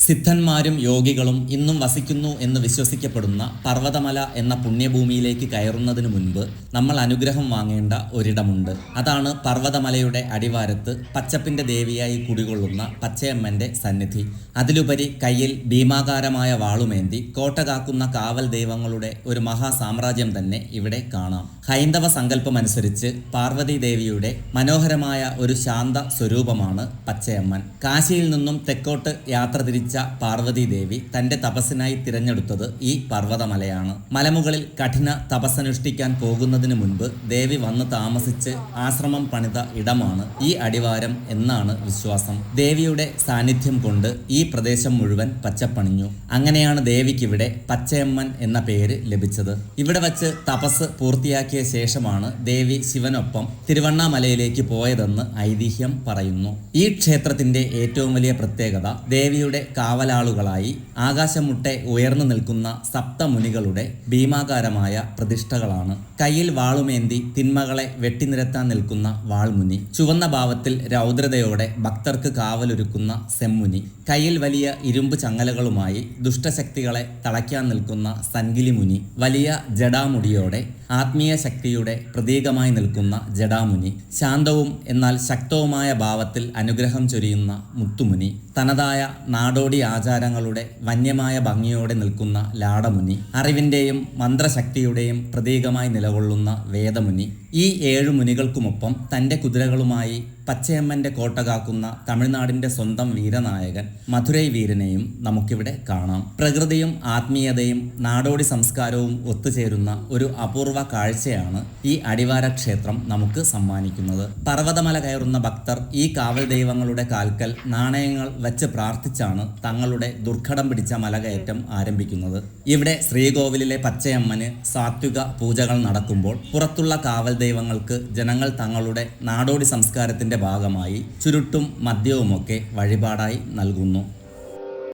സിദ്ധന്മാരും യോഗികളും ഇന്നും വസിക്കുന്നു എന്ന് വിശ്വസിക്കപ്പെടുന്ന പർവ്വതമല എന്ന പുണ്യഭൂമിയിലേക്ക് കയറുന്നതിന് മുൻപ് നമ്മൾ അനുഗ്രഹം വാങ്ങേണ്ട ഒരിടമുണ്ട്. അതാണ് പർവ്വതമലയുടെ അടിവാരത്ത് പച്ചപ്പിന്റെ ദേവിയായി കുടികൊള്ളുന്ന പച്ചയമ്മന്റെ സന്നിധി. അതിലുപരി കയ്യിൽ ഭീമാകാരമായ വാളുമേന്തി കോട്ട കാക്കുന്ന കാവൽ ദൈവങ്ങളുടെ ഒരു മഹാസാമ്രാജ്യം തന്നെ ഇവിടെ കാണാം. ഹൈന്ദവ സങ്കല്പമനുസരിച്ച് പാർവതി ദേവിയുടെ മനോഹരമായ ഒരു ശാന്ത സ്വരൂപമാണ് പച്ചയമ്മൻ. കാശിയിൽ നിന്നും തെക്കോട്ട് യാത്ര തിരിച്ച പാർവതി ദേവി തന്റെ തപസ്സിനായി തിരഞ്ഞെടുത്തത് ഈ പർവ്വതമലയാണ്. മലമുകളിൽ കഠിന തപസ്സനുഷ്ഠിക്കാൻ പോകുന്നതിന് മുൻപ് ദേവി വന്ന് താമസിച്ച് ആശ്രമം പണിത ഇടമാണ് ഈ അടിവാരം എന്നാണ് വിശ്വാസം. ദേവിയുടെ സാന്നിധ്യം കൊണ്ട് ഈ പ്രദേശം മുഴുവൻ പച്ചപ്പണിഞ്ഞു. അങ്ങനെയാണ് ദേവിക്കിവിടെ പച്ചയമ്മൻ എന്ന പേര് ലഭിച്ചത്. ഇവിടെ വച്ച് തപസ് പൂർത്തിയാക്കിയ ശേഷമാണ് ദേവി ശിവനൊപ്പം തിരുവണ്ണാമലയിലേക്ക് പോയതെന്ന് ഐതിഹ്യം പറയുന്നു. ഈ ക്ഷേത്രത്തിന്റെ ഏറ്റവും വലിയ പ്രത്യേകത ദേവിയുടെ കാവലാളുകളായി ആകാശമുട്ടെ ഉയർന്നു നിൽക്കുന്ന സപ്തമുനികളുടെ ഭീമാകാരമായ പ്രതിഷ്ഠകളാണ്. കയ്യിൽ വാളുമേന്തി തിന്മകളെ വെട്ടിനിരത്താൻ നിൽക്കുന്ന വാൾമുനി, ചുവന്ന ഭാവത്തിൽ രൗദ്രതയോടെ ഭക്തർക്ക് കാവലൊരുക്കുന്ന സെമ്മുനി, കയ്യിൽ വലിയ ഇരുമ്പ് ചങ്ങലകളുമായി ദുഷ്ടശക്തികളെ തളയ്ക്കാൻ നിൽക്കുന്ന സൻഗിലിമുനി, വലിയ ജടാമുടിയോടെ ആത്മീയ ശക്തിയുടെ പ്രതീകമായി നിൽക്കുന്ന ജടാമുനി, ശാന്തവും എന്നാൽ ശക്തവുമായ ഭാവത്തിൽ അനുഗ്രഹം ചൊരിയുന്ന മുത്തുമുനി, തനതായ നാടോടി ആചാരങ്ങളുടെ വന്യമായ ഭംഗിയോടെ നിൽക്കുന്ന ലാടമുനി, അറിവിൻ്റെയും മന്ത്രശക്തിയുടെയും പ്രതീകമായി നിലകൊള്ളുന്ന വേദമുനി. ഈ 7 മുനികൾക്കുമൊപ്പം തൻ്റെ കുതിരകളുമായി പച്ചയമ്മന്റെ കോട്ട കാക്കുന്ന തമിഴ്നാടിന്റെ സ്വന്തം വീരനായകൻ മധുരൈ വീരനെയും നമുക്കിവിടെ കാണാം. പ്രകൃതിയും ആത്മീയതയും നാടോടി സംസ്കാരവും ഒത്തുചേരുന്ന ഒരു അപൂർവ കാഴ്ചയാണ് ഈ അടിവാര ക്ഷേത്രം നമുക്ക് സമ്മാനിക്കുന്നത്. പർവ്വതമല കയറുന്ന ഭക്തർ ഈ കാവൽ ദൈവങ്ങളുടെ കാൽക്കൽ നാണയങ്ങൾ വെച്ച് പ്രാർത്ഥിച്ചാണ് തങ്ങളുടെ ദുർഘടം പിടിച്ച മലകയറ്റം ആരംഭിക്കുന്നത്. ഇവിടെ ശ്രീകോവിലിലെ പച്ചയമ്മന് സാത്വിക പൂജകൾ നടക്കുമ്പോൾ പുറത്തുള്ള കാവൽ ദൈവങ്ങൾക്ക് ജനങ്ങൾ തങ്ങളുടെ നാടോടി സംസ്കാരത്തിന്റെ ഭാഗമായി ചുരുട്ടും മദ്യവുമൊക്കെ വഴിപാടായി നൽകുന്നു.